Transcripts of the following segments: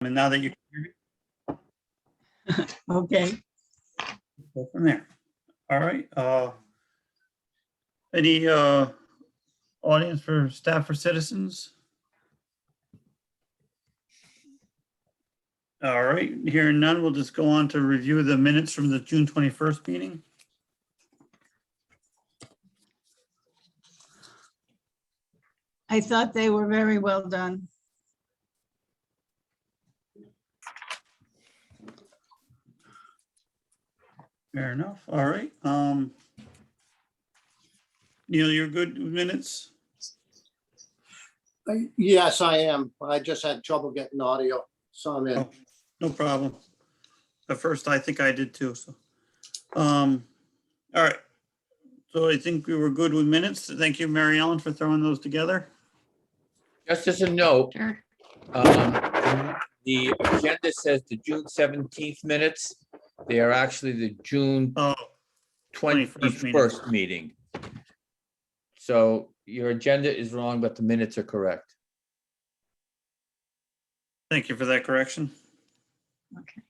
And now that you can hear me, Okay, go from there. All right. Any audience for staff or citizens? All right, hearing none, we'll just go on to review the minutes from the June 21st meeting. I thought they were very well done. Fair enough. All right. Neil, you're good with minutes? Yes, I am. I just had trouble getting audio, so I'm in. Oh, no problem. At first, I think I did too, so. All right. So I think we were good with minutes. Thank you, Mary Ellen, for throwing those together. Just as a note, Sure. the agenda says the June 17th minutes. They are actually the June Oh, 21st meeting. So your agenda is wrong, but the minutes are correct. thank you for that correction. Okay.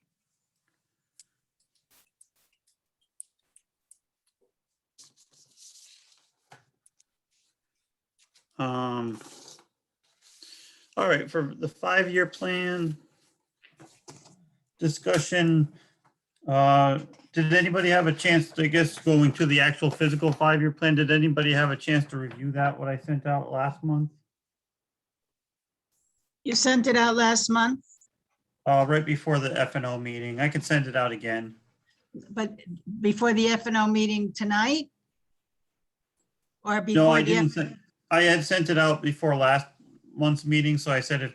All right, for the 5-year plan discussion, did anybody have a chance to, I guess, going to the actual physical 5-year plan, did anybody have a chance to review that, what I sent out last month? You sent it out last month, Right before the F and O meeting. I can send it out again. but before the F and O meeting tonight? Or No, before I the, didn't send, I had sent it out before last month's meeting, so I said if,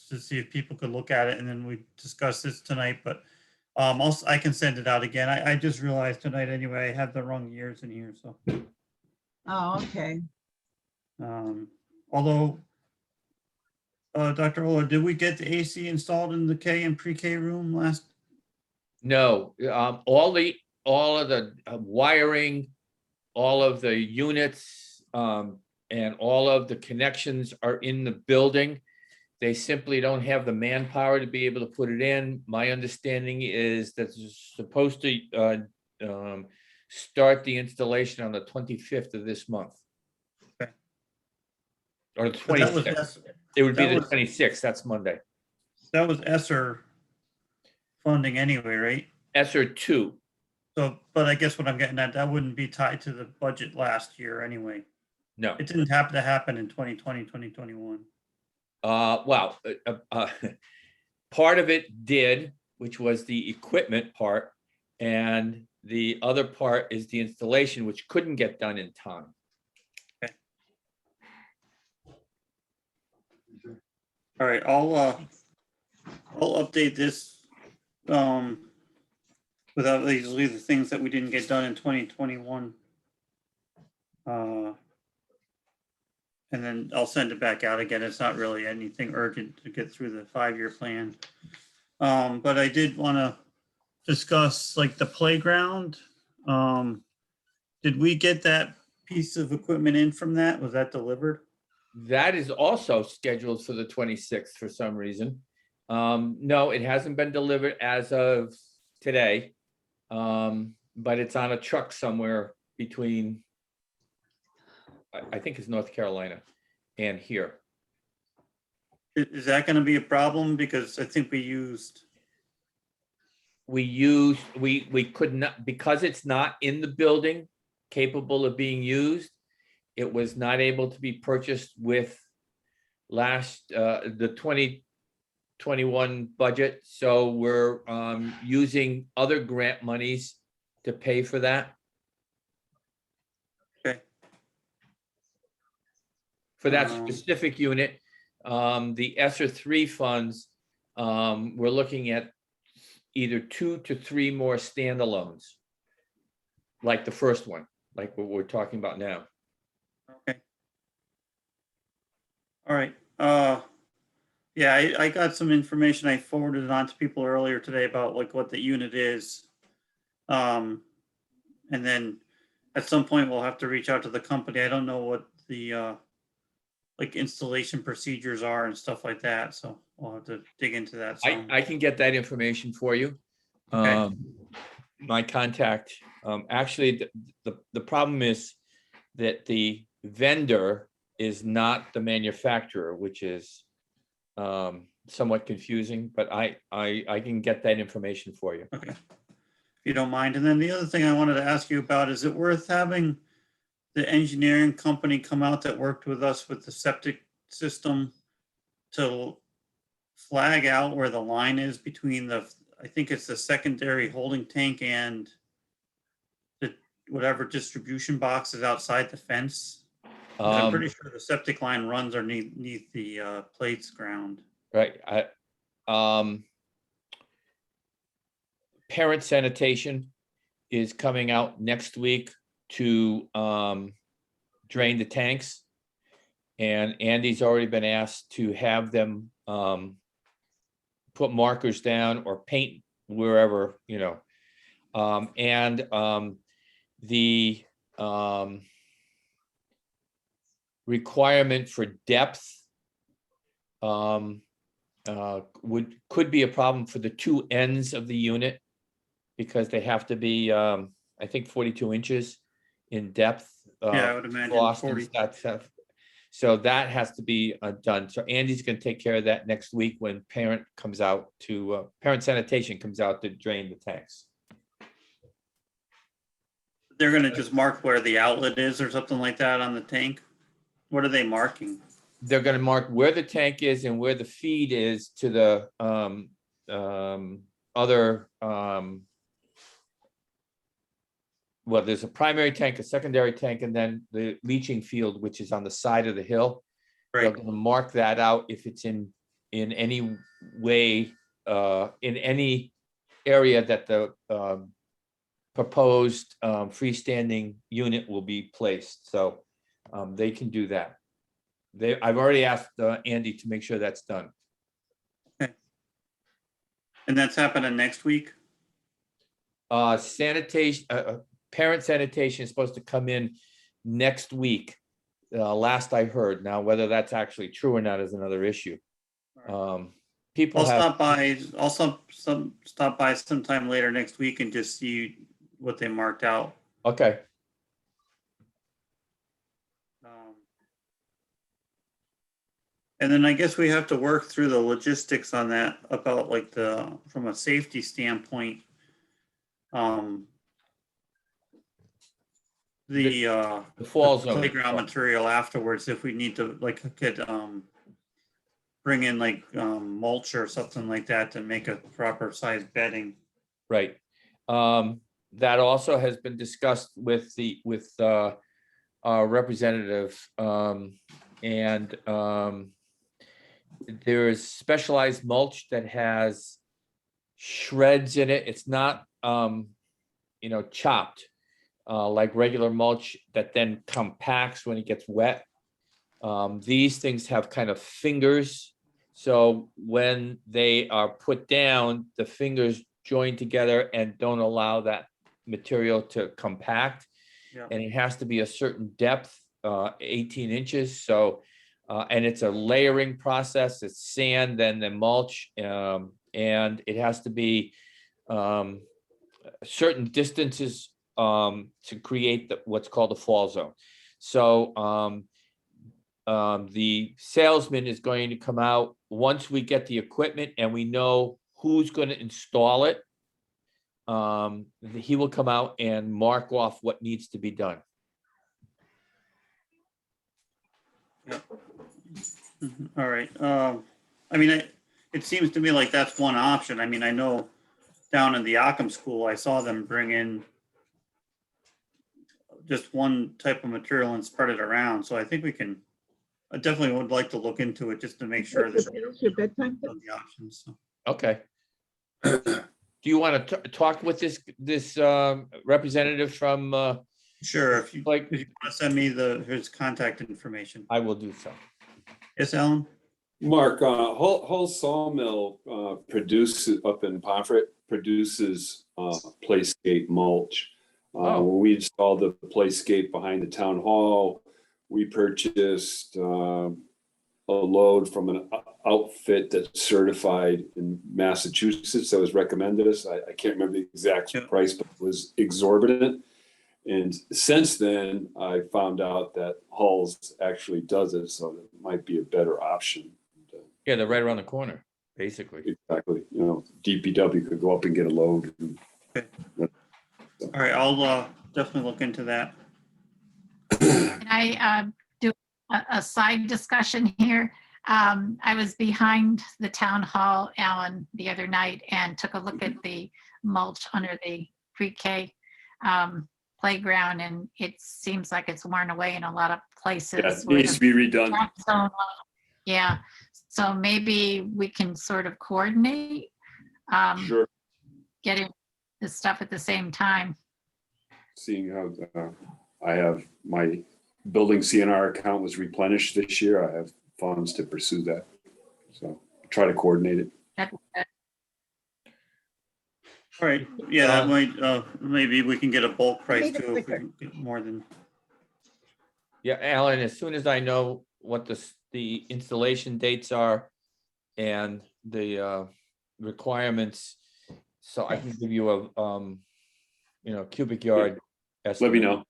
to see if people could look at it, and then we discussed this tonight, but also I can send it out again. I just realized tonight anyway, I had the wrong years in here, so. oh, okay. Although, Dr. Ola, did we get the AC installed in the K and pre-K room last? No, all of the wiring, all of the units, and all of the connections are in the building. They simply don't have the manpower to be able to put it in. My understanding is that it's supposed to start the installation on the 25th of this month. Okay. Or the But that was 26th. It would be that the was- 26th, that's Monday. That was ESSER funding anyway, right? ESSER 2. So, but I guess what I'm getting at, that wouldn't be tied to the budget last year anyway. No. It didn't happen to happen in 2020, 2021. Well, part of it did, which was the equipment part, and the other part is the installation, which couldn't get done in time. All right, I'll update this without the things that we didn't get done in 2021. And then I'll send it back out again. It's not really anything urgent to get through the 5-year plan. But I did want to discuss like the playground. Did we get that piece of equipment in from that? Was that delivered? That is also scheduled for the 26th for some reason. No, it hasn't been delivered as of today. But it's on a truck somewhere between, I think it's North Carolina and here. Is that going to be a problem? Because I think We could not, because it's not in the building capable of being used, it was not able to be purchased with the 2021 budget. So we're using other grant monies to pay for that. Okay. For that specific unit, the ESSER 3 funds, we're looking at either 2 to 3 more standalones, like the first one, like what we're talking about now. Okay. All right. Yeah, I got some information. I forwarded it on to people earlier today about like what the unit is. And then at some point we'll have to reach out to the company. I don't know what the like installation procedures are and stuff like that. So we'll have to dig into that. some. I can get that information for you. Okay. My contact, actually, the problem is that the vendor is not the manufacturer, which is somewhat confusing, but I can get that information for you. Okay. If you don't mind. And then the other thing I wanted to ask you about, is it worth having the engineering company come out that worked with us with the septic system to flag out where the line is between the, I think it's the secondary holding tank and the whatever distribution box is outside the fence? 'Cause I'm pretty sure the septic line runs underneath the plates ground. Right, Parent Sanitation is coming out next week to drain the tanks. And Andy's already been asked to have them put markers down or paint wherever, you know. The requirement for depth could be a problem for the two ends of the unit, because they have to be, I think, 42 inches in depth. Yeah, I would imagine frost and 40. stuff. So that has to be done. So Andy's gonna take care of that next week when Parent comes out to, Parent Sanitation comes out to drain the tanks. They're gonna just mark where the outlet is or something like that on the tank? What are they marking? They're gonna mark where the tank is and where the feed is to the other, well, there's a primary tank, a secondary tank, and then the leaching field, which is on the side of the hill. They're Right, gonna mark that out if it's in any way, in any area that the proposed freestanding unit will be placed. So they can do that. I've already asked Andy to make sure that's done. and that's happening next week? Sanitation, Parent Sanitation is supposed to come in next week. Last I heard. Now, whether that's actually true or not is another issue. People I'll have, stop by, stop by sometime later next week and just see what they marked out. okay, And then I guess we have to work through the logistics on that about like from a safety standpoint. The the fall zone. playground material afterwards, if we need to like get bring in like mulch or something like that to make a proper size bedding. Right. That also has been discussed with our representative. And there is specialized mulch that has shreds in it. It's not, chopped like regular mulch that then compacts when it gets wet. These things have kind of fingers. So when they are put down, the fingers join together and don't allow that material to compact. Yeah. And it has to be a certain depth, 18 inches. So, and it's a layering process. It's sand, then the mulch, and it has to be certain distances to create what's called a fall zone. So the salesman is going to come out once we get the equipment and we know who's going to install it. He will come out and mark off what needs to be done. All right. I mean, it seems to me like that's one option. I mean, I know down in the Occam school, I saw them bring in just one type of material and spread it around. So I think we can, I definitely would like to look into it just to make sure that It's your bedtime. the options. So. Okay. Do you want to talk with this representative from, Sure, if you like, want to send me his contact information. I will do so. Yes, Alan? Mark, Hull Sawmill produces up in Pomfret, produces playscape mulch. Oh. When we installed the playscape behind the town hall, we purchased a load from an outfit that's certified in Massachusetts that was recommended us. I can't remember the exact Yeah. price, but it was exorbitant. And since then, I found out that Hull's actually does it, so it might be a better option. Yeah, they're right around the corner, basically. Exactly, you know, DPW could go up and get a load. All right, I'll definitely look into that. Can I do a side discussion here? I was behind the town hall, Alan, the other night and took a look at the mulch under the pre-K playground, and it seems like it's worn away in a lot of places. Yeah, it where needs the to be redone. drop zone- Yeah, so maybe we can sort of coordinate Sure, getting the stuff at the same time. seeing how I have my building CNR account was replenished this year. I have funds to pursue that. So try to coordinate it. That- All right, yeah, that Uh, might, maybe we can get a bulk price Maybe too, if we quicker. can get more than, Yeah, Alan, as soon as I know what the installation dates are and the requirements, so I can give you a cubic yard Let estimate. me know.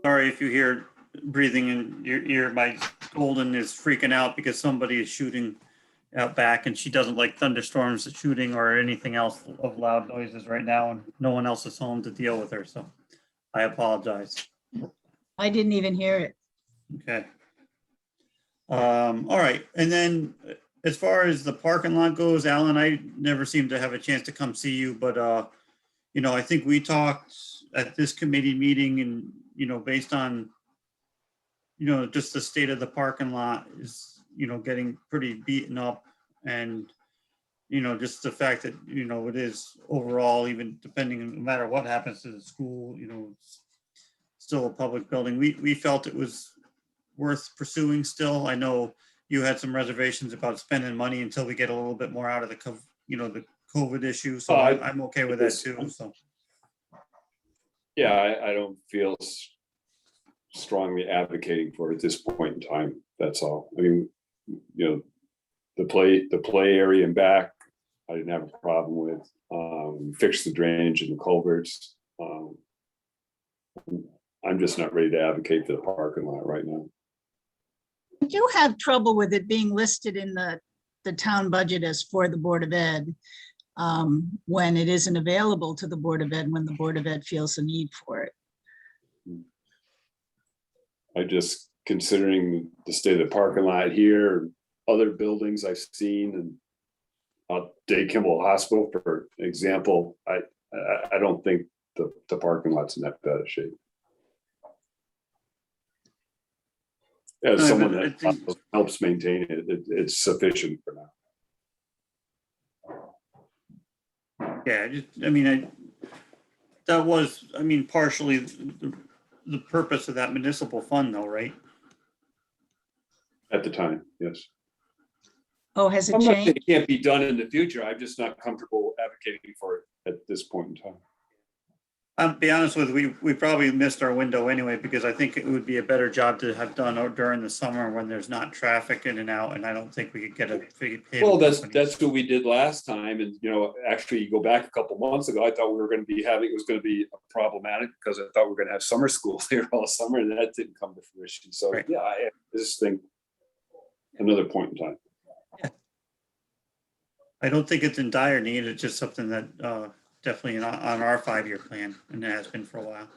sorry if you hear breathing in your ear, my Golden is freaking out because somebody is shooting out back and she doesn't like thunderstorms, shooting or anything else of loud noises right now, and no one else is home to deal with her, so I apologize. I didn't even hear it. Okay. All right, and then as far as the parking lot goes, Alan, I never seem to have a chance to come see you, but I think we talked at this committee meeting and, based on, just the state of the parking lot is, getting pretty beaten up and, just the fact that, it is overall, even depending, no matter what happens to the school, it's still a public building. We felt it was worth pursuing still. I know you had some reservations about spending money until we get a little bit more out of the COVID issue. So I'm okay with that too. So, Yeah, I don't feel strongly advocating for it at this point in time. That's all. I mean, the play area in back, I didn't have a problem with. Fix the drainage and the culverts. I'm just not ready to advocate for the parking lot right now. I do have trouble with it being listed in the town budget as for the Board of Ed, when it isn't available to the Board of Ed, when the Board of Ed feels the need for it. I just considering the state of the parking lot here, other buildings I've seen, and Dade Kimball Hospital, for example, I don't think the parking lot's in that bad of shape. As No, someone but I that think- helps maintain it, it's sufficient for now. yeah, that was, partially the purpose of that municipal fund though, right? At the time, yes. Oh, has it I'm not saying changed? it can't be done in the future. I'm just not comfortable advocating for it at this point in time. I'll be honest with you, we probably missed our window anyway, because I think it would be a better job to have done during the summer when there's not traffic in and out, and I don't think we could get a paving Well, company. that's what we did last time, and actually, you go back a couple months ago, I thought we were going to be having, it was going to be problematic because I thought we were going to have summer school here all summer, and that didn't come to fruition. So Right. yeah, this thing, another point in time. I don't think it's in dire need. It's just something that definitely on our 5-year plan, and it has been for a while.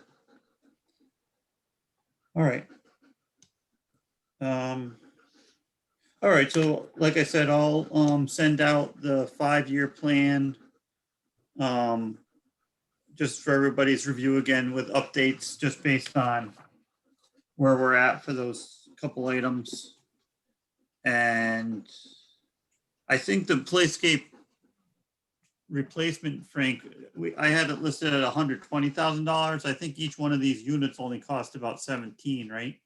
All right. All right, so like I said, I'll send out the 5-year plan just for everybody's review again with updates just based on where we're at for those couple items. And I think the playscape replacement, Frank, I had it listed at $120,000. I think each one of these units only cost about 17, right?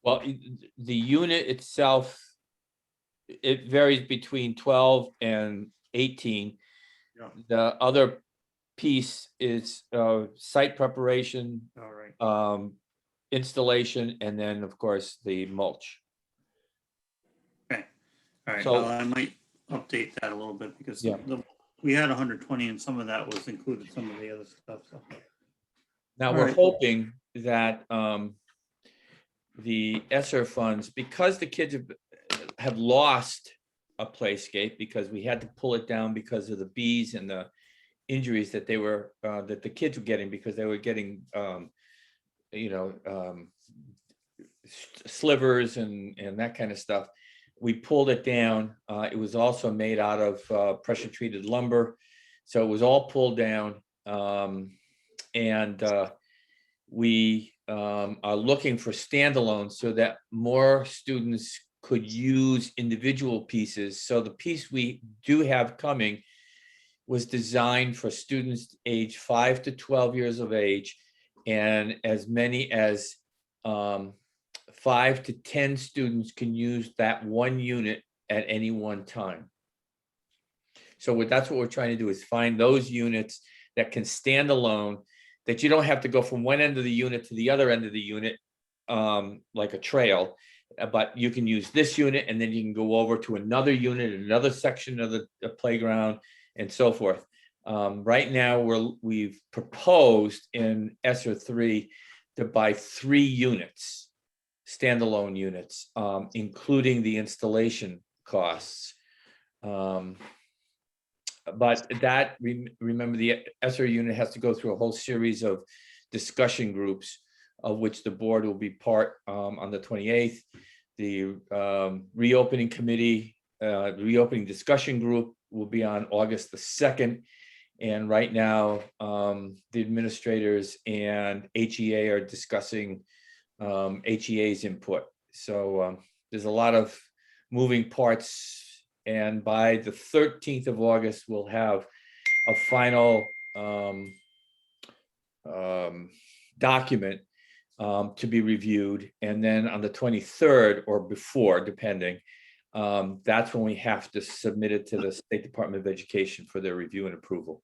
Well, the unit itself, it varies between 12 and 18. Yeah. The other piece is site preparation, All right. installation, and then, of course, the mulch. Okay, all right, So- well, I might update that a little bit because Yeah. we had 120 and some of that was included, some of the other stuff, so. Now, All we're right. hoping that the ESSER funds, because the kids have lost a playscape, because we had to pull it down because of the bees and the injuries that they were, that the kids were getting, because they were getting, slivers and that kind of stuff. We pulled it down. It was also made out of pressure treated lumber. So it was all pulled down. And we are looking for standalones so that more students could use individual pieces. So the piece we do have coming was designed for students age 5 to 12 years of age, and as many as 5 to 10 students can use that one unit at any one time. So that's what we're trying to do, is find those units that can stand alone, that you don't have to go from one end of the unit to the other end of the unit, like a trail, but you can use this unit and then you can go over to another unit, another section of the playground, and so forth. Right now, we've proposed in ESSER 3 to buy 3 units, standalone units, including the installation costs. But that, remember, the ESSER unit has to go through a whole series of discussion groups, of which the board will be part on the 28th. The reopening committee, reopening discussion group will be on August the 2nd. And right now, the administrators and HEA are discussing HEA's input. So there's a lot of moving parts. And by the 13th of August, we'll have a final document to be reviewed. And then on the 23rd or before, depending, that's when we have to submit it to the State Department of Education for their review and approval.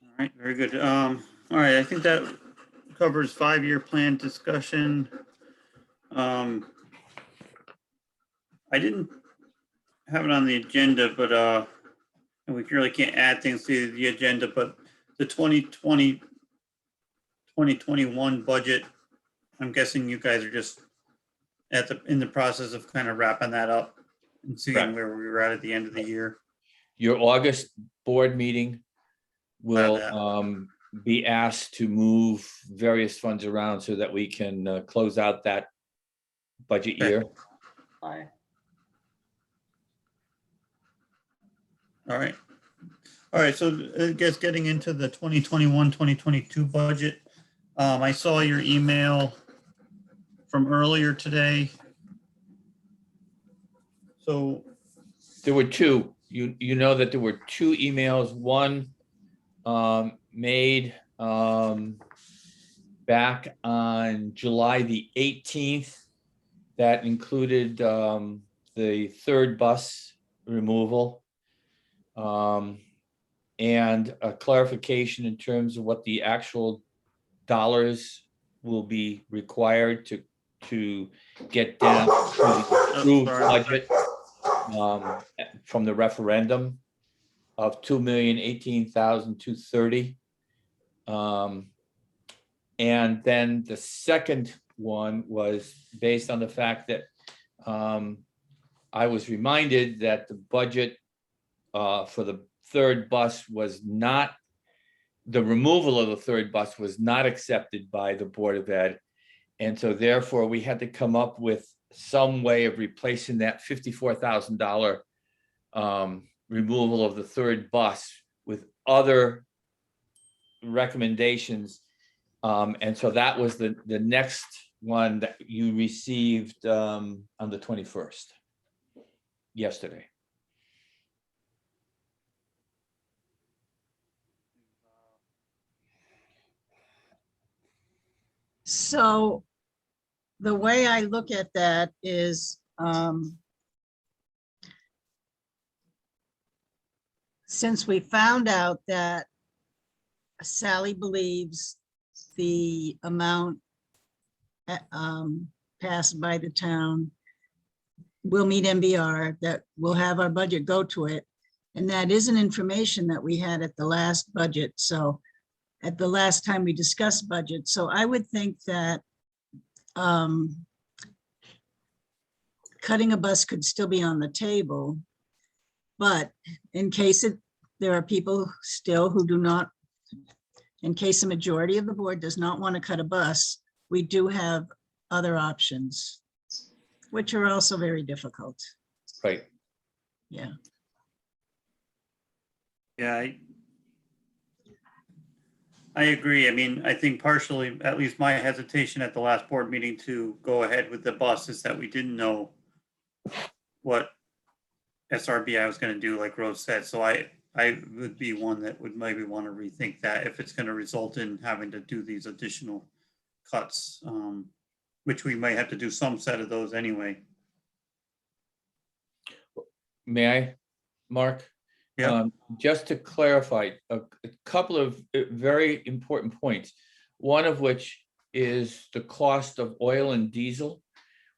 All right, very good. All right, I think that covers 5-year plan discussion. I didn't have it on the agenda, but and we really can't add things to the agenda, but the 2020, 2021 budget, I'm guessing you guys are just in the process of kind of wrapping that up and seeing Correct. where we were at the end of the year. Your August board meeting will that. be asked to move various funds around so that we can close out that budget Okay. year. All right. All right, so I guess getting into the 2021, 2022 budget. I saw your email from earlier today. So, There were 2. You know that there were 2 emails. One made back on July the 18th that included the third bus removal, and a clarification in terms of what the actual dollars will be required to get down to the approved sorry. budget from the referendum of $2,018,230. And then the second one was based on the fact that I was reminded that the budget for the third bus was not, the removal of the third bus was not accepted by the Board of Ed. And so therefore we had to come up with some way of replacing that $54,000 removal of the third bus with other recommendations. And so that was the next one that you received on the 21st, yesterday. So the way I look at that is since we found out that Sally believes the amount passed by the town will meet MBR, that we'll have our budget go to it. And that isn't information that we had at the last budget. So at the last time we discussed budget. So I would think that cutting a bus could still be on the table. But in case there are people still who do not, in case a majority of the board does not want to cut a bus, we do have other options, which are also very difficult. Right. Yeah. Yeah, I agree. I mean, I think partially, at least my hesitation at the last board meeting to go ahead with the bus is that we didn't know what SRBI was going to do, like Rose said. So I would be one that would maybe want to rethink that if it's going to result in having to do these additional cuts, which we might have to do some set of those anyway. May I, Mark? Yeah. Just to clarify, a couple of very important points. One of which is the cost of oil and diesel.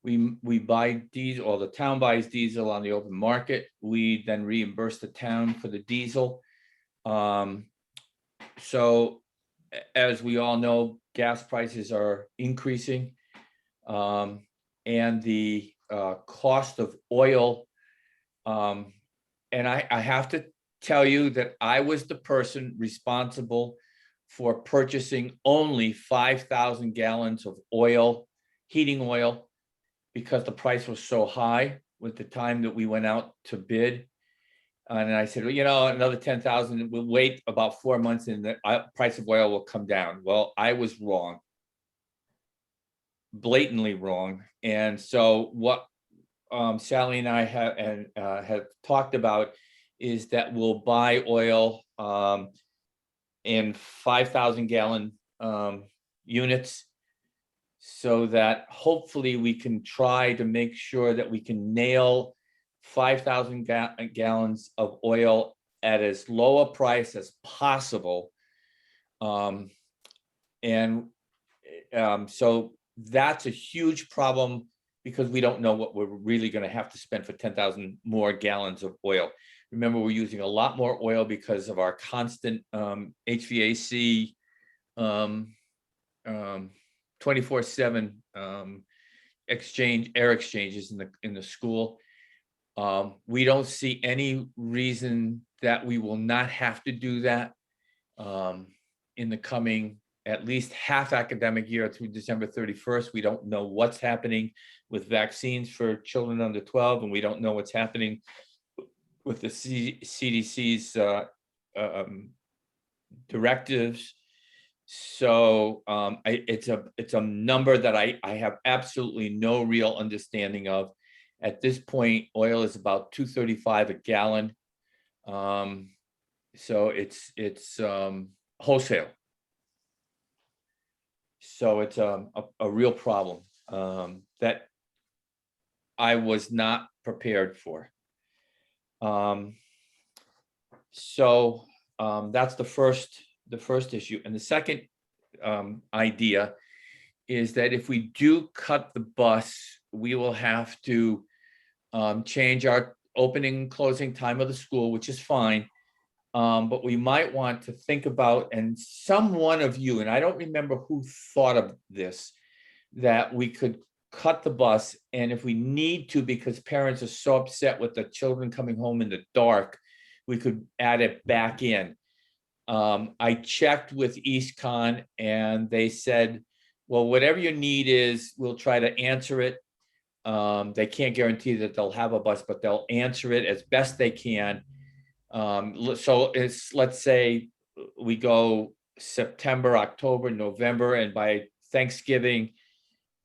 We buy diesel, or the town buys diesel on the open market. We then reimburse the town for the diesel. So as we all know, gas prices are increasing. And the cost of oil. And I have to tell you that I was the person responsible for purchasing only 5,000 gallons of oil, heating oil, because the price was so high with the time that we went out to bid. And I said, well, you know, another 10,000, we'll wait about 4 months and the price of oil will come down. Well, I was wrong. Blatantly wrong. And so what Sally and I have talked about is that we'll buy oil in 5,000 gallon units, so that hopefully we can try to make sure that we can nail 5,000 gallons of oil at as low a price as possible. So that's a huge problem, because we don't know what we're really going to have to spend for 10,000 more gallons of oil. Remember, we're using a lot more oil because of our constant HVAC 24/7 air exchanges in the school. We don't see any reason that we will not have to do that in the coming at least half academic year through December 31st. We don't know what's happening with vaccines for children under 12, and we don't know what's happening with the CDC's directives. So it's a number that I have absolutely no real understanding of. At this point, oil is about $2.35 a gallon. So it's wholesale. So it's a real problem that I was not prepared for. So that's the first issue. And the second idea is that if we do cut the bus, we will have to change our opening and closing time of the school, which is fine. But we might want to think about, and some one of you, and I don't remember who thought of this, that we could cut the bus, and if we need to, because parents are so upset with the children coming home in the dark, we could add it back in. I checked with EastCon and they said, well, whatever your need is, we'll try to answer it. They can't guarantee that they'll have a bus, but they'll answer it as best they can. So let's say we go September, October, November, and by Thanksgiving,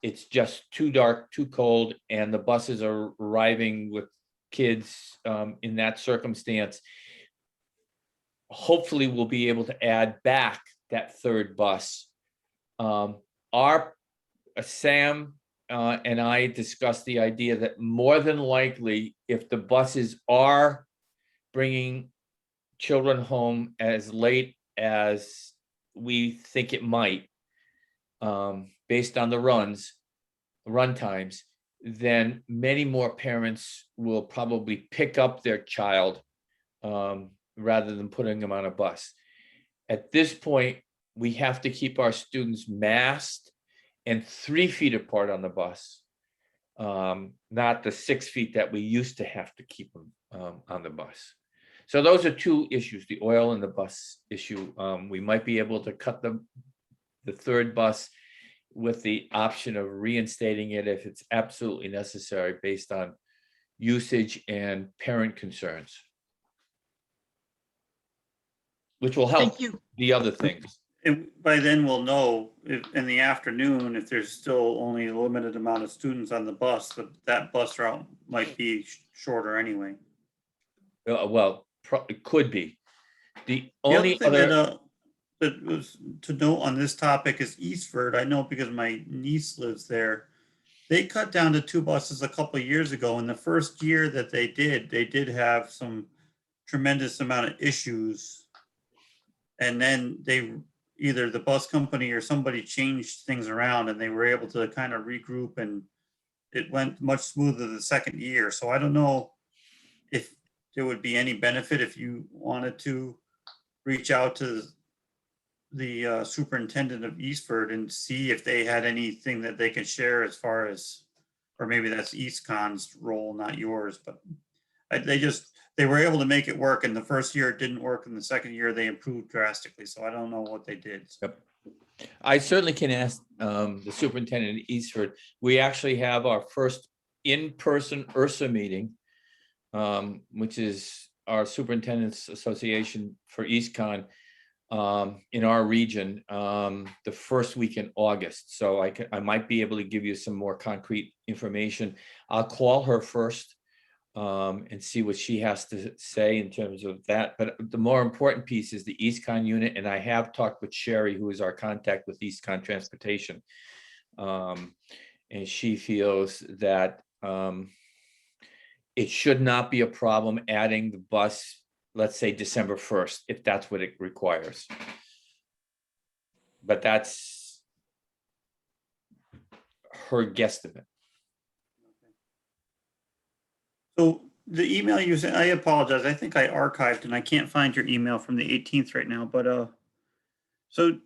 it's just too dark, too cold, and the buses are arriving with kids in that circumstance. Hopefully we'll be able to add back that third bus. Sam and I discussed the idea that more than likely, if the buses are bringing children home as late as we think it might, based on the run times, then many more parents will probably pick up their child rather than putting them on a bus. At this point, we have to keep our students masked and 3 feet apart on the bus, not the 6 feet that we used to have to keep them on the bus. So those are two issues, the oil and the bus issue. We might be able to cut the third bus with the option of reinstating it if it's absolutely necessary based on usage and parent concerns, which will help Thank you. the other things. And by then we'll know if in the afternoon, if there's still only a limited amount of students on the bus, that bus route might be shorter anyway. Well, it could be. The The other only thing other, that was to note on this topic is Eastford. I know because my niece lives there. They cut down to 2 buses a couple of years ago. And the first year that they did have some tremendous amount of issues. And then either the bus company or somebody changed things around and they were able to kind of regroup, and it went much smoother the second year. So I don't know if there would be any benefit if you wanted to reach out to the superintendent of Eastford and see if they had anything that they could share as far as, or maybe that's EastCon's role, not yours, but they were able to make it work. And the first year it didn't work. And the second year they improved drastically. So I don't know what they did. Yep. I certainly can ask the superintendent of Eastford. We actually have our first in-person URSA meeting, which is our Superintendent's Association for EastCon in our region, the first week in August. So I might be able to give you some more concrete information. I'll call her first and see what she has to say in terms of that. But the more important piece is the EastCon unit. And I have talked with Sherry, who is our contact with EastCon Transportation. And she feels that it should not be a problem adding the bus, let's say December 1st, if that's what it requires. But that's her guesstimate. So the email you sent, I apologize. I think I archived and I can't find your email from the 18th right now, but so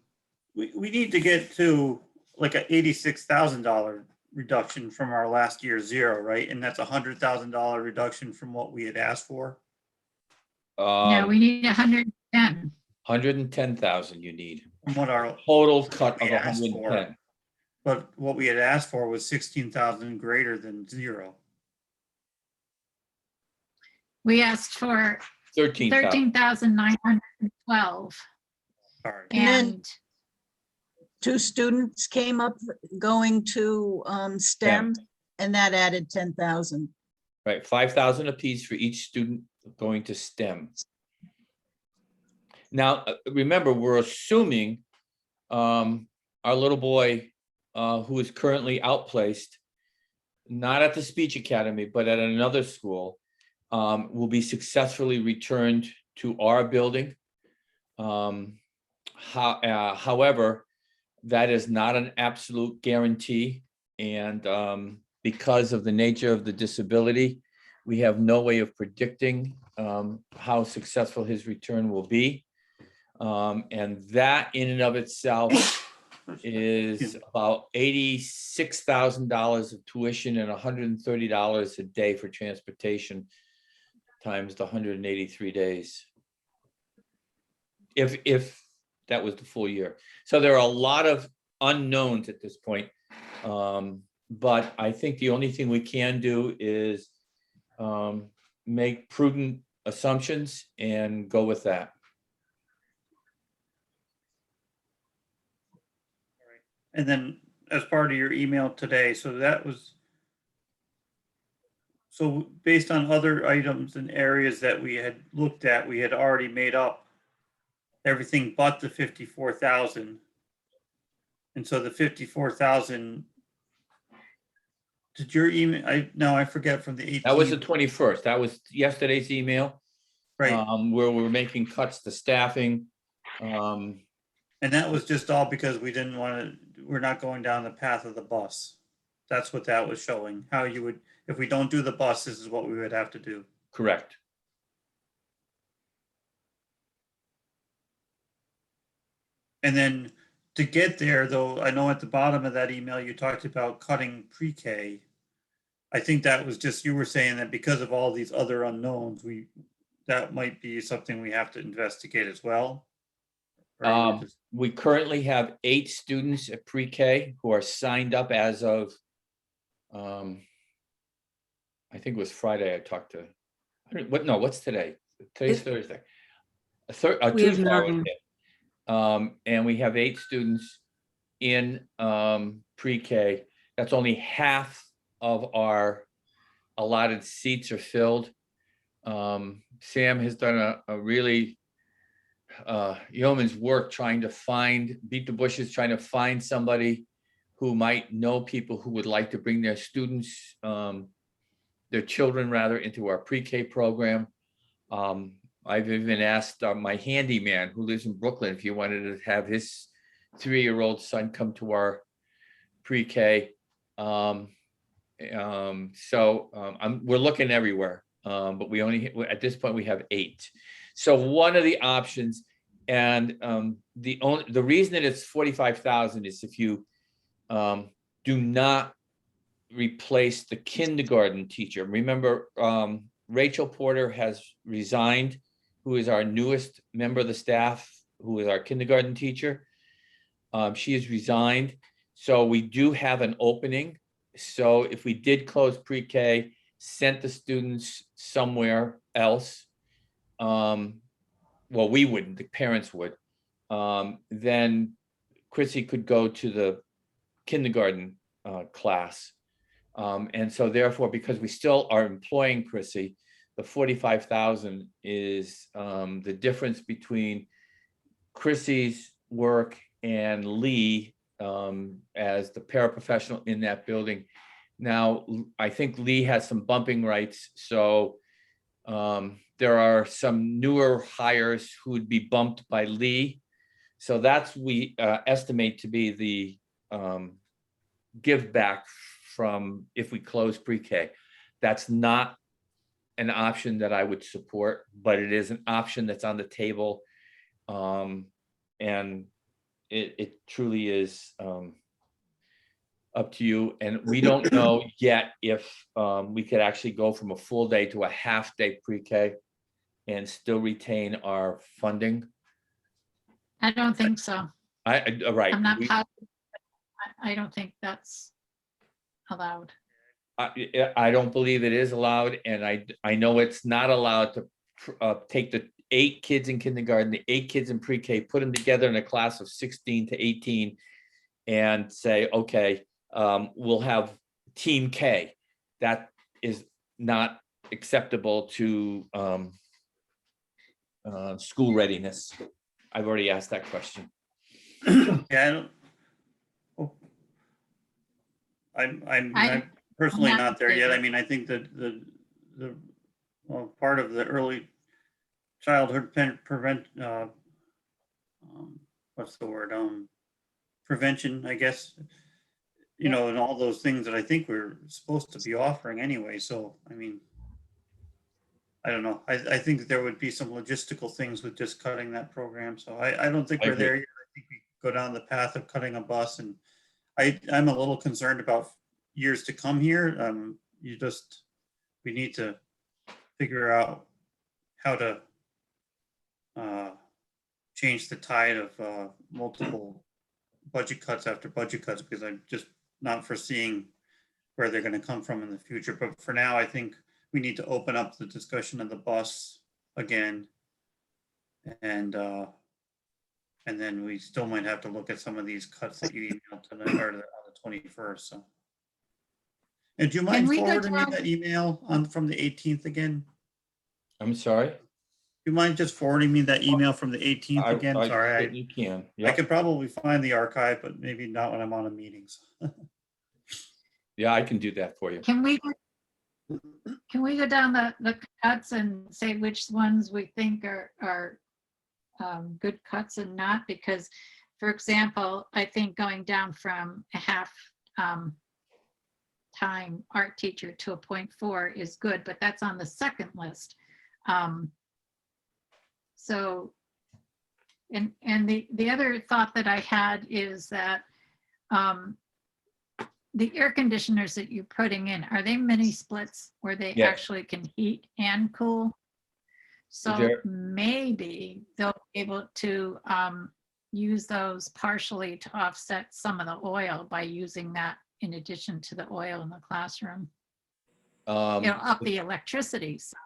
we need to get to like a $86,000 reduction from our last year's zero, right? And that's $100,000 reduction from what we had asked for. No, we need 110. 110,000 you need. From what our, Total cut of We asked for. 110. but what we had asked for was 16,000 greater than zero. We asked for 13,000. 13,912. Sorry. And then- And 2 students came up going to STEM, and that added 10,000. Right, 5,000 apiece for each student going to STEM. Now, remember, we're assuming our little boy who is currently outplaced, not at the speech academy, but at another school, will be successfully returned to our building. However, that is not an absolute guarantee. And because of the nature of the disability, we have no way of predicting how successful his return will be. And that in and of itself is about $86,000 of tuition and $130 a day for transportation times the 183 days. If that was the full year. So there are a lot of unknowns at this point. But I think the only thing we can do is make prudent assumptions and go with that. And then as part of your email today, so that was, so based on other items and areas that we had looked at, we had already made up everything but the 54,000. And so the 54,000, did your email, I forget from the 18th. That was the 21st. That was yesterday's email. Right, where we're making cuts to staffing. Um, and that was just all because we didn't want to, we're not going down the path of the bus. That's what that was showing, how you would, if we don't do the bus, this is what we would have to do. correct. And then to get there, though, I know at the bottom of that email, you talked about cutting pre-K. I think that was just, you were saying that because of all these other unknowns, that might be something we have to investigate as well. Or you were just- We currently have 8 students at pre-K who are signed up as of, I think it was Friday I talked to, what's today? Today's Thursday. We have Tuesday I was 9. there. And we have 8 students in pre-K. That's only half of our allotted seats are filled. Sam has done a really yeoman's work trying to beat the bushes, trying to find somebody who might know people who would like to bring their students, their children rather, into our pre-K program. I've even asked my handyman who lives in Brooklyn if he wanted to have his 3-year-old son come to our pre-K. We're looking everywhere, but at this point we have 8. So one of the options, and the reason that it's 45,000 is if you do not replace the kindergarten teacher. Remember, Rachel Porter has resigned, who is our newest member of the staff, who is our kindergarten teacher. She has resigned, so we do have an opening. So if we did close pre-K, sent the students somewhere else, well, we wouldn't, the parents would, then Chrissy could go to the kindergarten class. And so therefore, because we still are employing Chrissy, the 45,000 is the difference between Chrissy's work and Lee as the paraprofessional in that building. Now, I think Lee has some bumping rights, so there are some newer hires who would be bumped by Lee. So that's, we estimate to be the give back from if we close pre-K. That's not an option that I would support, but it is an option that's on the table. And it truly is up to you. And we don't know yet if we could actually go from a full day to a half day pre-K and still retain our funding. I don't think so. Right. I'm not positive. I don't think that's allowed. I don't believe it is allowed, and I know it's not allowed to take the 8 kids in kindergarten, the 8 kids in pre-K, put them together in a class of 16 to 18 and say, okay, we'll have team K. That is not acceptable to school readiness. I've already asked that question. Yeah, I don't. Oh. I'm personally I'm not there yet. not- I mean, I think that well, part of the early childhood what's the word? Prevention, I guess, and all those things that I think we're supposed to be offering anyway. So, I mean, I don't know. I think there would be some logistical things with just cutting that program. So I don't think I we're agree. there yet. I think we go down the path of cutting a bus, and I'm a little concerned about years to come here. We need to figure out how to change the tide of multiple budget cuts after budget cuts, because I'm just not foreseeing where they're going to come from in the future. But for now, I think we need to open up the discussion of the bus again. And then we still might have to look at some of these cuts that you emailed tonight or on the 21st. So. And do you mind we go forwarding me down- that email from the 18th again? I'm sorry. Do you mind just forwarding me that email from the 18th again? Sorry, You can. I Yeah, could probably find the archive, but maybe not when I'm on a meeting. So. yeah, I can do that for you. Can we, can we go down the cuts and say which ones we think are good cuts and not? Because, for example, I think going down from a half time art teacher to a 0.4 is good, but that's on the second list. So, and the other thought that I had is that the air conditioners that you're putting in, are they mini splits where they Yes. actually can heat and cool? So They're- maybe they'll be able to use those partially to offset some of the oil by using that in addition to the oil in the classroom, up the electricity. So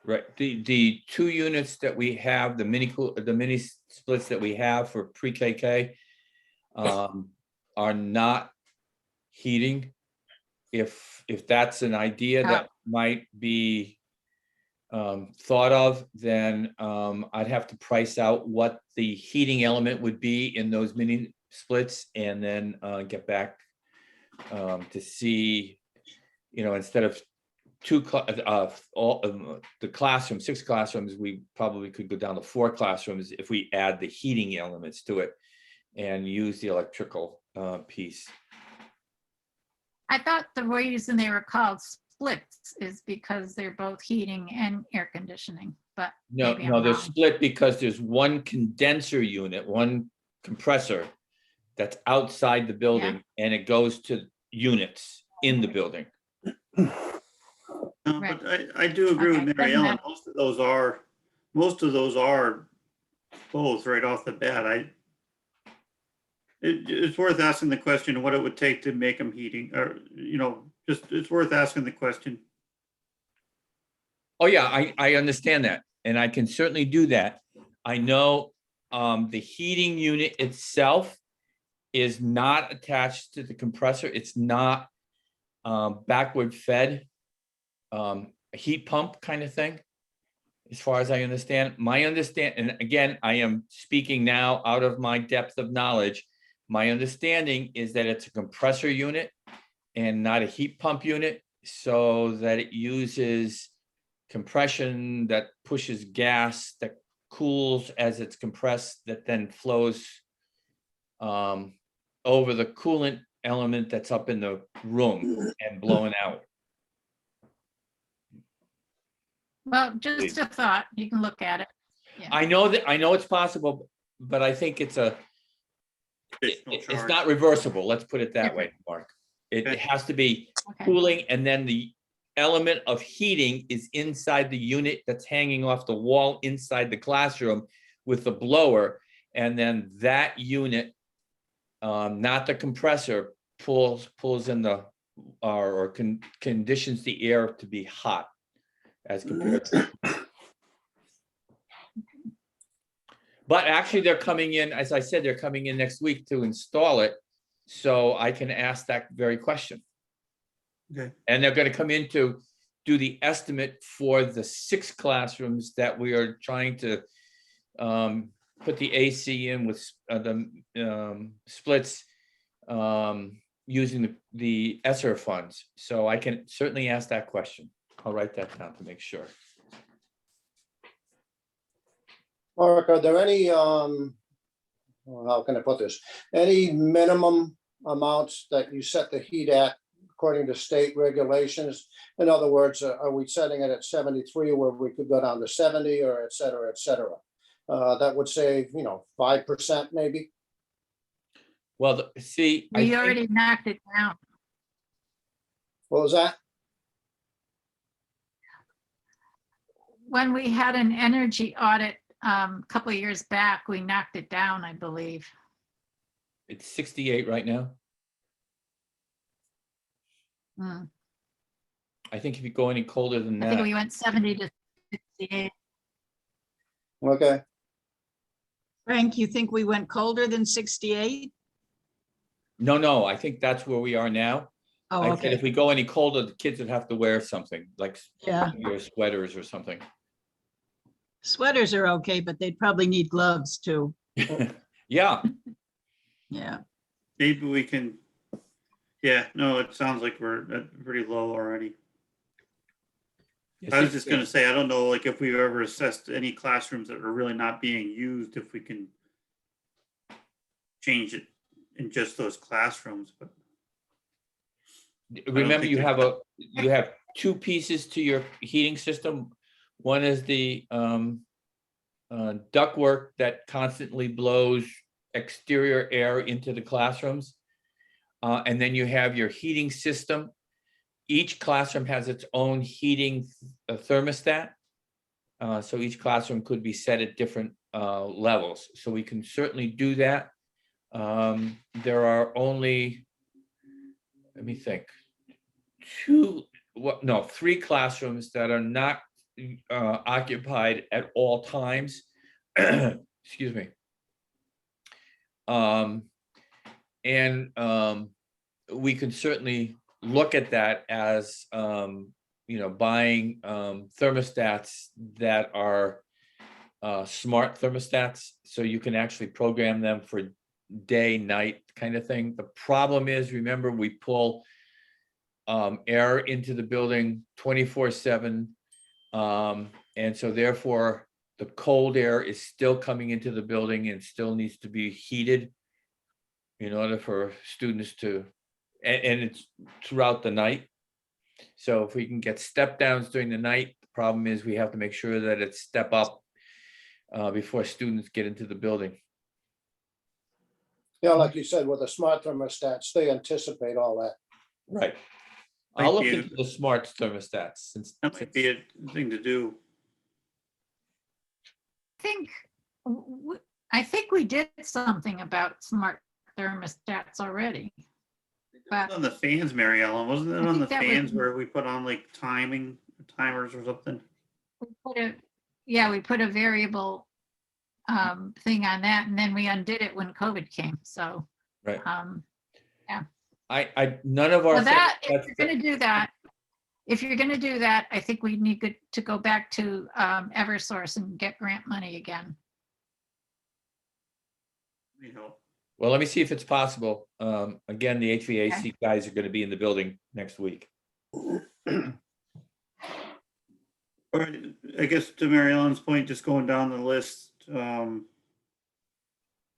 Right, the 2 units that we have, the mini splits that we have for pre-KK are not heating. If that's an idea that might be thought of, then I'd have to price out what the heating element would be in those mini splits and then get back to see, instead of the classroom, 6 classrooms, we probably could go down to 4 classrooms if we add the heating elements to it and use the electrical piece. I thought the reason they were called splits is because they're both heating and air conditioning, but No, maybe I'm no, they're wrong. split because there's one condenser unit, one compressor that's outside the building and it goes to units in the building. No, Right. but I do agree with Okay, Mary doesn't Ellen. matter. Most of those are both right off the bat. It's worth asking the question what it would take to make them heating, or, it's worth asking the question. Oh, yeah, I understand that, and I can certainly do that. I know the heating unit itself is not attached to the compressor. It's not backward fed, a heat pump kind of thing, as far as I understand. And again, I am speaking now out of my depth of knowledge. My understanding is that it's a compressor unit and not a heat pump unit, so that it uses compression that pushes gas that cools as it's compressed, that then flows over the coolant element that's up in the room and blowing out. Well, just a thought, you can look at it. I know it's possible, but I think it's Additional it's charge. not reversible. Let's put it that way, Mark. It Okay. has to be Okay. cooling, and then the element of heating is inside the unit that's hanging off the wall inside the classroom with the blower. And then that unit, not the compressor, pulls in the, or conditions the air to be hot as compared to. But actually, they're coming in, as I said, they're coming in next week to install it. So I can ask that very question. Okay. And they're going to come in to do the estimate for the 6 classrooms that we are trying to put the AC in with the splits using the ESSER funds. So I can certainly ask that question. I'll write that down to make sure. Mark, are there any, how can I put this? Any minimum amounts that you set the heat at according to state regulations? In other words, are we setting it at 73 where we could go down to 70 or et cetera, et cetera? That would save, 5% maybe? Well, see, I We think, already knocked it down. What was that? When we had an energy audit a couple of years back, we knocked it down, I believe. it's 68 right now. Hmm. I think if you go any colder than I think that, we went 70 to 68. Okay, Frank, you think we went colder than 68? no, I think that's where we are now. Oh, I said if okay, we go any colder, the kids would have to wear something like yeah. your sweaters or something. Sweaters are okay, but they'd probably need gloves too. Yeah, Yeah. Maybe we can, yeah, no, it sounds like we're at pretty low already. I was just gonna say, I don't know, like, if we've ever assessed any classrooms that are really not being used, if we can change it in just those classrooms, but Remember, think you there's have you have two pieces to your heating system. One is the ductwork that constantly blows exterior air into the classrooms. And then you have your heating system. Each classroom has its own heating thermostat. So each classroom could be set at different levels. So we can certainly do that. There are only, let me think, three classrooms that are not occupied at all times. Excuse me. We can certainly look at that as, buying thermostats that are smart thermostats, so you can actually program them for day, night kind of thing. The problem is, remember, we pull air into the building 24/7. And so therefore, the cold air is still coming into the building and still needs to be heated in order for students to, and it's throughout the night. So if we can get step downs during the night, the problem is we have to make sure that it's step up before students get into the building. Yeah, like you said, with the smart thermostats, they anticipate all that. Right. I'll look Thank you. into the smart thermostats since. that might be a thing to do. I think we did something about smart thermostats already. But On the fans, Mary Ellen, wasn't it I on the think that was- fans where we put on like timers or something? we put a variable thing on that, and then we undid it when COVID came. So Right. I None of our. well, that if thermostats- you're going to do that, I think we need to go back to Eversource and get grant money again. You know, Well, let me see if it's possible. Again, the HVAC guys are going to be in the building next week. or I guess to Mary Ellen's point, just going down the list, I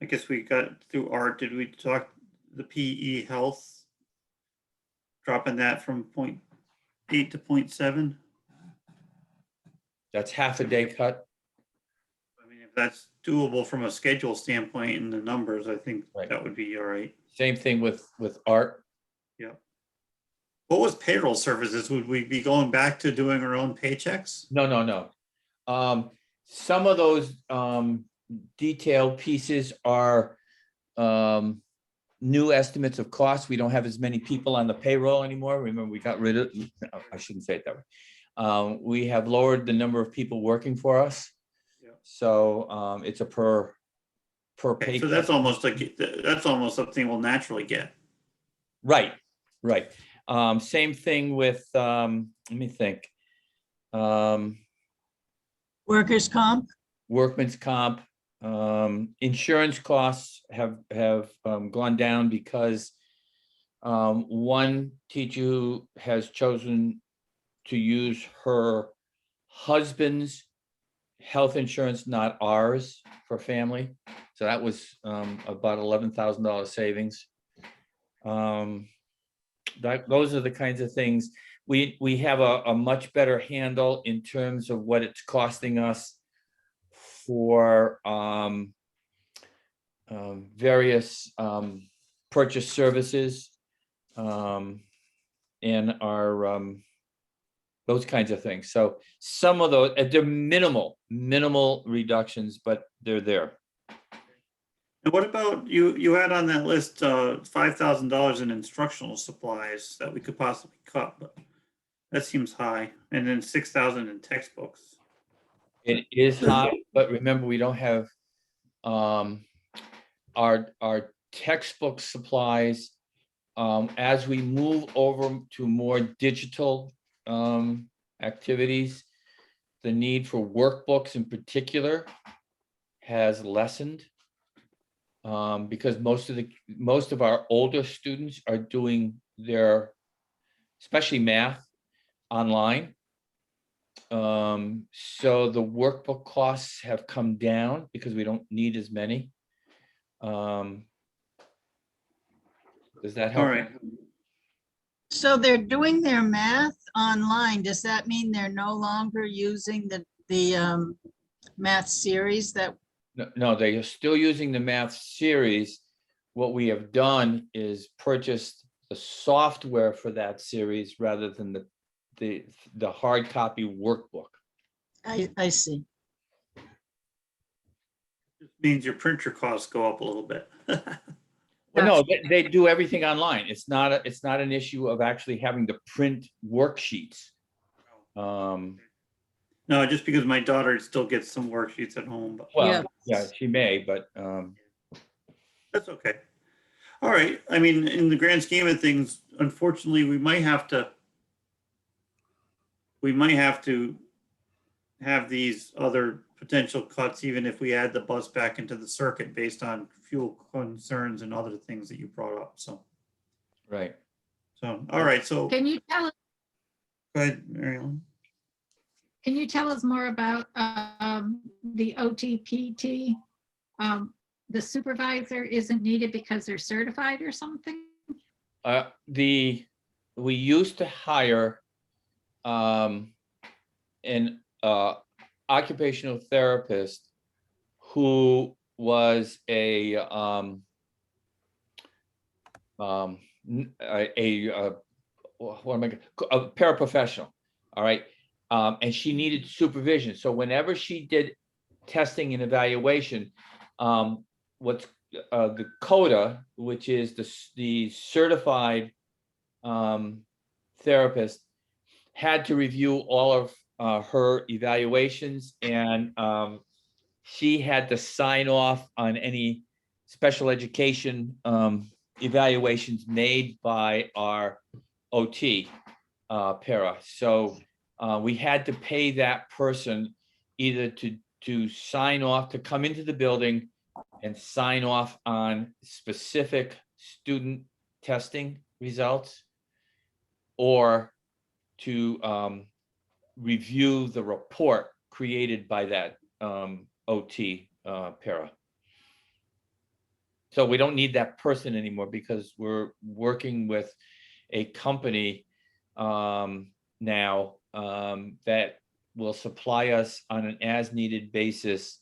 guess we got through art. Did we talk the PE health? Dropping that from 0.8 to 0.7? That's half a day cut. I mean, if that's doable from a schedule standpoint and the numbers, I think Right. that would be all right. Same thing with art. Yeah. What was payroll services? Would we be going back to doing our own paychecks? No. Some of those detailed pieces are new estimates of costs. We don't have as many people on the payroll anymore. Remember, we got rid of, no, I shouldn't say it that way. We have lowered the number of people working for us. Yeah. So it's a per Okay, pay. so that's almost something we'll naturally get. Right. Same thing with, let me think. Workers' comp, Workman's comp, insurance costs have gone down because one teacher who has chosen to use her husband's health insurance, not ours, for family. So that was about $11,000 savings. Those are the kinds of things. We have a much better handle in terms of what it's costing us for various purchase services and our those kinds of things. So some of those, they're minimal reductions, but they're there. And what about you had on that list, $5,000 in instructional supplies that we could possibly cut, but that seems high. And then 6,000 in textbooks. It is high, but remember, we don't have our textbook supplies. As we move over to more digital activities, the need for workbooks in particular has lessened. Because most of our older students are doing their, especially math, online. So the workbook costs have come down because we don't need as many. Does that All help? right. So they're doing their math online. Does that mean they're no longer using the math series that, No, they are still using the math series. What we have done is purchased the software for that series rather than the hard copy workbook. I see. Means your printer costs go up a little bit. Well, no, they do everything online. It's not an issue of actually having to print worksheets. No, just because my daughter still gets some worksheets at home, but Well, yeah, she may, but that's okay. All right. I mean, in the grand scheme of things, unfortunately, we might have to have these other potential cuts, even if we add the bus back into the circuit based on fuel concerns and other things that you brought up. So, right. all right. So go Can you tell us? ahead, Mary Ellen. Can you tell us more about the OTPT? The supervisor isn't needed because they're certified or something? We used to hire an occupational therapist who was a paraprofessional, all right? And she needed supervision. So whenever she did testing and evaluation, what's the CODA, which is the certified therapist, had to review all of her evaluations, and she had to sign off on any special education evaluations made by our OT para. So we had to pay that person either to sign off, to come into the building and sign off on specific student testing results, or to review the report created by that OT para. So we don't need that person anymore because we're working with a company now that will supply us on an as-needed basis,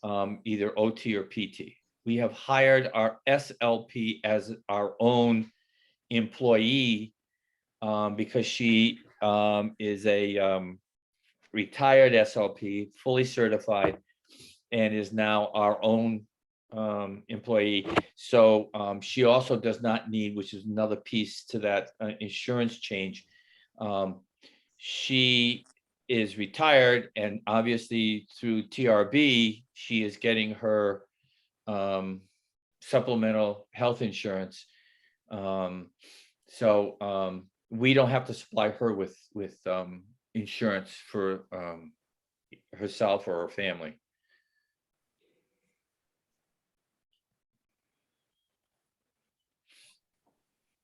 either OT or PT. We have hired our SLP as our own employee because she is a retired SLP, fully certified, and is now our own employee. So she also does not need, which is another piece to that insurance change. She is retired, and obviously through TRB, she is getting her supplemental health insurance. So we don't have to supply her with insurance for herself or her family.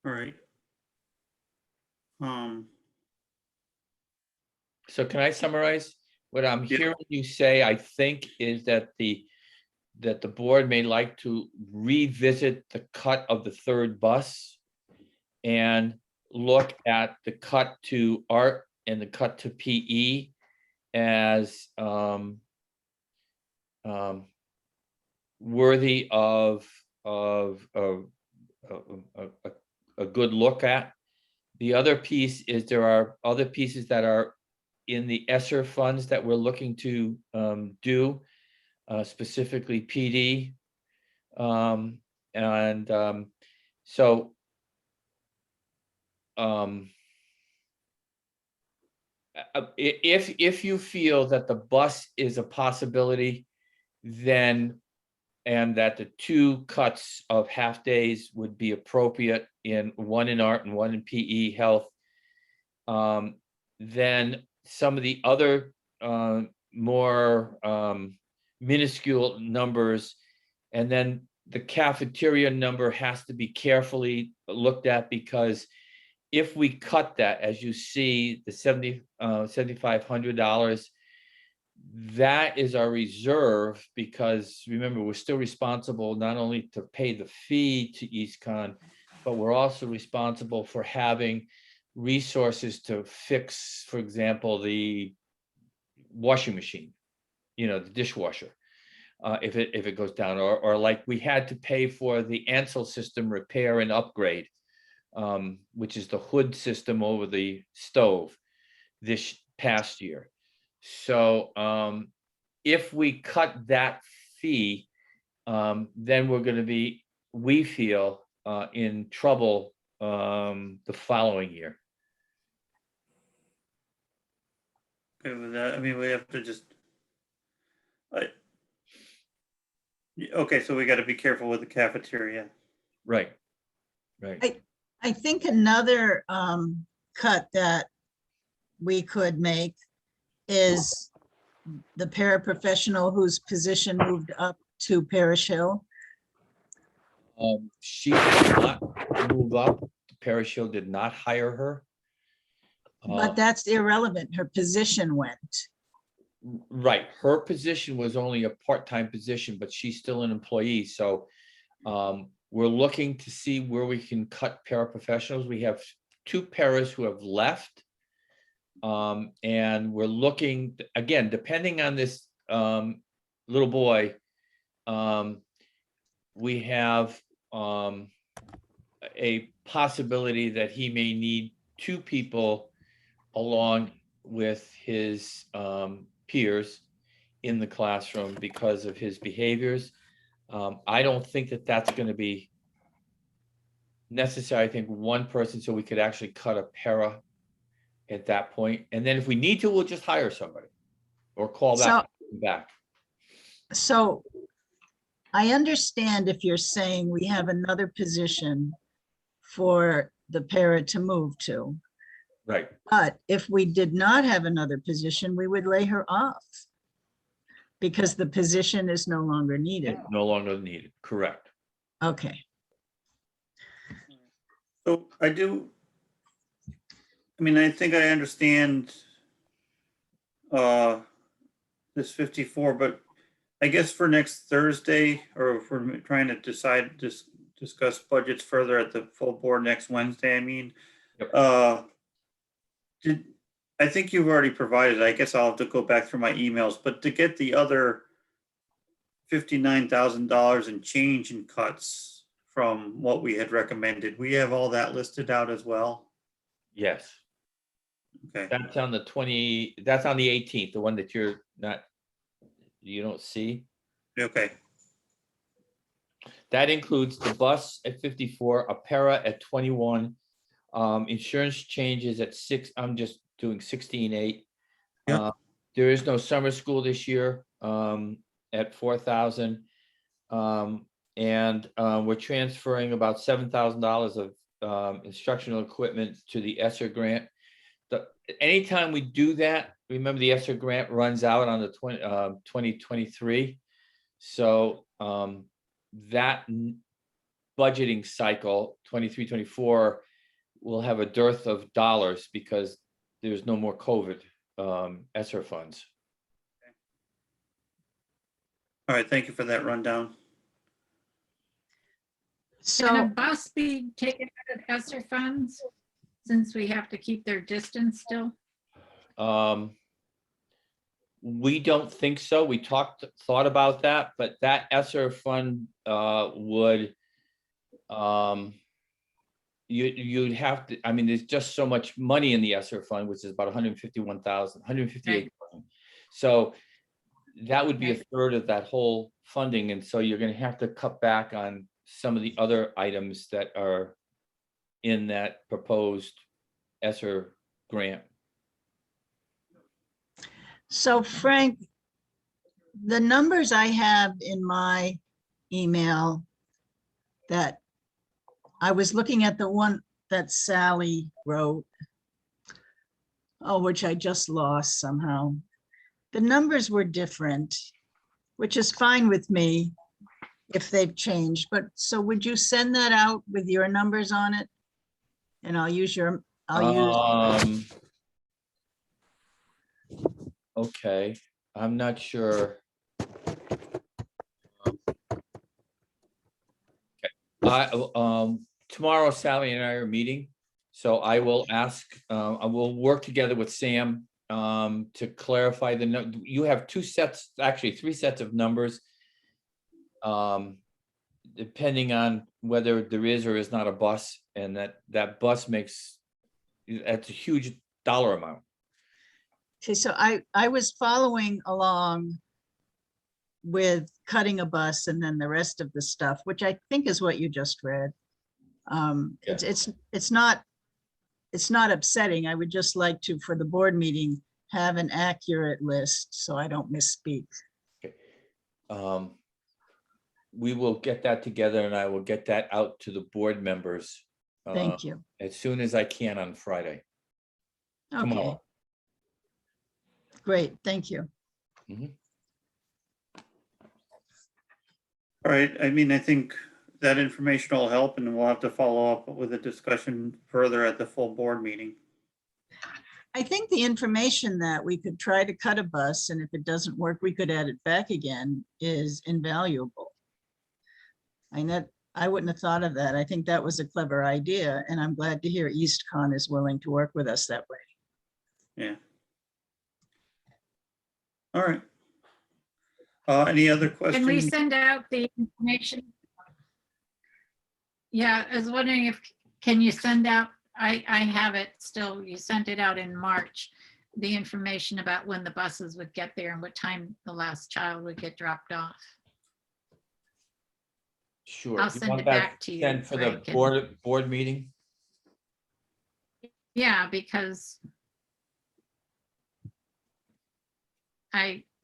All right. So can I summarize? What I'm Yeah. hearing you say, I think, is that the board may like to revisit the cut of the third bus and look at the cut to art and the cut to PE as worthy of a good look at. The other piece is there are other pieces that are in the ESSER funds that we're looking to do, specifically PD. So if you feel that the bus is a possibility, then, and that the two cuts of half days would be appropriate, in one in art and one in PE health, then some of the other more minuscule numbers, and then the cafeteria number has to be carefully looked at, because if we cut that, as you see, the $7,500, that is our reserve, because remember, we're still responsible not only to pay the fee to EastCon, but we're also responsible for having resources to fix, for example, the washing machine, the dishwasher, if it goes down, or like we had to pay for the Ansel system repair and upgrade, which is the hood system over the stove this past year. So if we cut that fee, then we're going to be, we feel, in trouble the following year. Okay, with that, I mean, we have to just. Okay, so we got to be careful with the cafeteria. Right. I think another cut that we could make is the paraprofessional whose position moved up to Parish Hill. She did not move up. Parish Hill did not hire her. But that's irrelevant. Her position went. Right, her position was only a part-time position, but she's still an employee, so we're looking to see where we can cut paraprofessionals. We have 2 paras who have left. And we're looking, again, depending on this little boy, we have a possibility that he may need 2 people along with his peers in the classroom because of his behaviors. I don't think that that's going to be necessary. I think 1 person, so we could actually cut a para at that point. And then if we need to, we'll just hire somebody or call that back. So I understand if you're saying we have another position for the para to move to. Right. But if we did not have another position, we would lay her off because the position is no longer needed. No longer needed. Correct. Okay. So I think I understand this 54, but I guess for next Thursday, or if we're trying to discuss budgets further at the full board next Wednesday, Yep. I think you've already provided, I guess I'll have to go back through my emails, but to get the other $59,000 in change in cuts from what we had recommended, we have all that listed out as well? Yes. Okay. That's on the 18th, the one that you don't see. Okay. That includes the bus at 54, a para at 21, insurance changes at 6. I'm just doing 16.8. Yep. There is no summer school this year at 4,000. And we're transferring about $7,000 of instructional equipment to the ESSER grant. Anytime we do that, remember the ESSER grant runs out on the 2023. So that budgeting cycle, 23-24, will have a dearth of dollars because there's no more COVID ESSER funds. All right, thank you for that rundown. Can a So, bus be taken out of ESSER funds since we have to keep their distance still? We don't think so. We thought about that, but that ESSER fund would you'd have to, there's just so much money in the ESSER fund, which is about 158,000. So that would be a third of that whole funding. And so you're going to have to cut back on some of the other items that are in that proposed ESSER grant. so Frank, the numbers I have in my email that I was looking at, the one that Sally wrote, which I just lost somehow. The numbers were different, which is fine with me if they've changed, but so would you send that out with your numbers on it? And I'll use, Okay, I'm not sure. Tomorrow Sally and I are meeting, so I will ask, I will work together with Sam to clarify you have two sets, actually three sets of numbers. Depending on whether there is or is not a bus, and that bus that's a huge dollar amount. okay, so I was following along with cutting a bus and then the rest of the stuff, which I think is what you just read. It's not upsetting. I would just like to, for the board meeting, have an accurate list so I don't misspeak. We will get that together and I will get that out to the board members Thank you. as soon as I can on Friday. Okay, Tomorrow. great, thank you. All right, I mean, I think that information will help and we'll have to follow up with a discussion further at the full board meeting. I think the information that we could try to cut a bus, and if it doesn't work, we could add it back again, is invaluable. I wouldn't have thought of that. I think that was a clever idea, and I'm glad to hear EastCon is willing to work with us that way. Yeah. All right. Any other Can we questions? send out the information? Yeah, I was wondering can you send out, I have it still, you sent it out in March, the information about when the buses would get there and what time the last child would get dropped off. Sure. I'll You send want it that back to you, sent for the Frank, and- board meeting? Yeah, because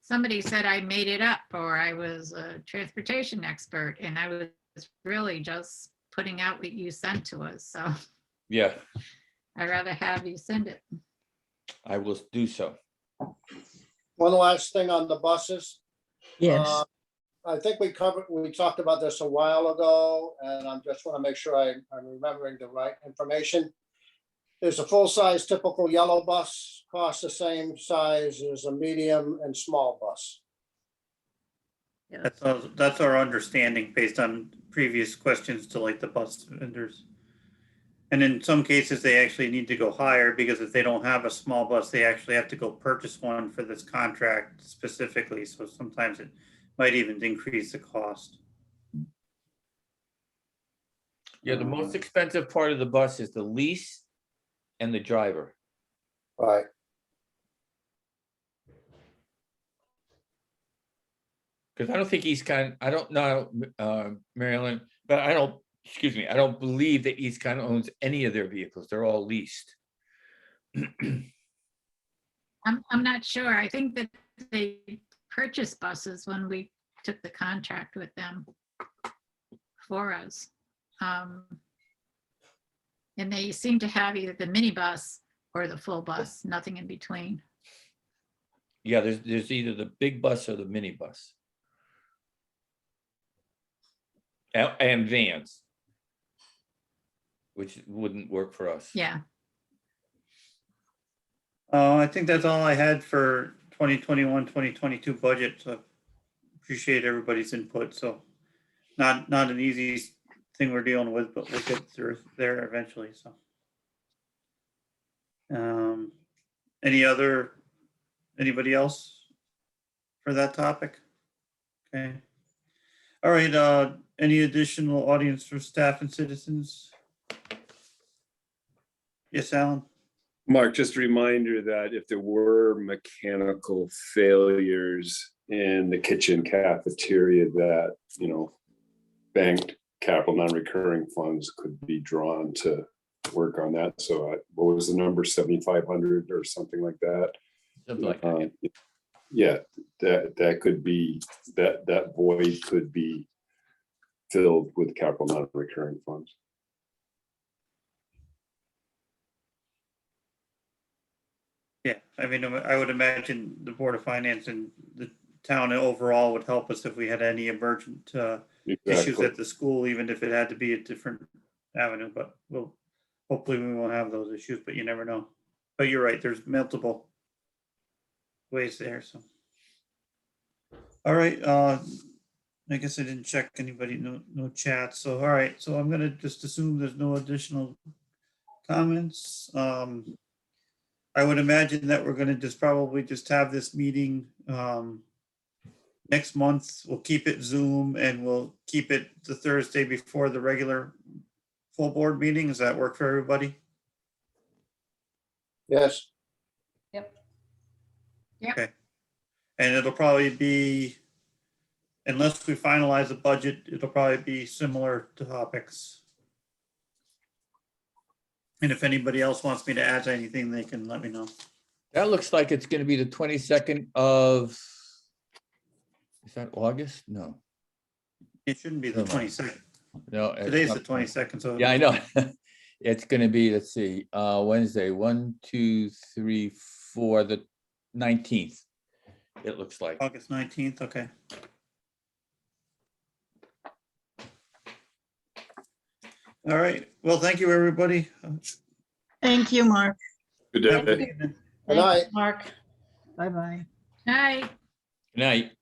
somebody said I made it up or I was a transportation expert and I was really just putting out what you sent to us. So Yeah, I'd rather have you send it. I will do so. One last thing on the buses. Yes, I think we talked about this a while ago, and I just want to make sure I'm remembering the right information. Is a full-size typical yellow bus cost the same size as a medium and small bus? That's our understanding based on previous questions to like the bus vendors. And in some cases, they actually need to go higher because if they don't have a small bus, they actually have to go purchase one for this contract specifically. So sometimes it might even increase the cost. Yeah, the most expensive part of the bus is the lease and the driver. Right. Because I don't think I don't know, Marilyn, but I don't believe that East Con owns any of their vehicles. They're all leased. I'm not sure. I think that they purchased buses when we took the contract with them for us. And they seem to have either the minibus or the full bus, nothing in between. Yeah, there's either the big bus or the minibus. And vans, which wouldn't work for us. Yeah. I think that's all I had for 2021, 2022 budget. So appreciate everybody's input. So not an easy thing we're dealing with, but we'll get through there eventually. So anybody else for that topic? Okay. All right. Any additional audience for staff and citizens? Yes, Alan. Mark, just a reminder that if there were mechanical failures in the kitchen cafeteria that, banked capital non-recurring funds could be drawn to work on that. So what was the number, 7,500 or something like that? Something like that. Yeah, that could be, that void could be filled with capital non-recurring funds. Yeah, I mean, I would imagine the Board of Finance and the town overall would help us if we had any emergent issues Exactly. at the school, even if it had to be a different avenue, but we'll hopefully we won't have those issues, but you never know. But you're right, there's multiple ways there, so. All right, I guess I didn't check anybody, no chat, so, all right, so I'm gonna just assume there's no additional comments. I would imagine that we're gonna just probably just have this meeting, next month. We'll keep it Zoom and we'll keep it the Thursday before the regular full board meeting. Does that work for everybody? Yes, Okay. And it'll probably be, unless we finalize the budget, it'll probably be similar to topics. And if anybody else wants me to add anything, they can let me know. That looks like it's gonna be the 22nd of, is that August? No, It shouldn't be the Never mind. 22nd. no. it's Today's the not- 22nd, so. Yeah, I know. It's gonna be, let's see, Wednesday, 1, 2, 3, 4, the 19th. It looks like. August 19th, okay. All right, well, thank you, everybody. Thank you, Mark. Good Have a good day. evening. good night. Mark. Bye-bye. Night. Good night.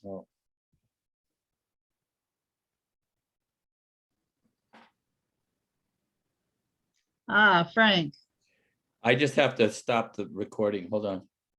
Oh. Ah, Frank. I just have to stop the recording. Hold on.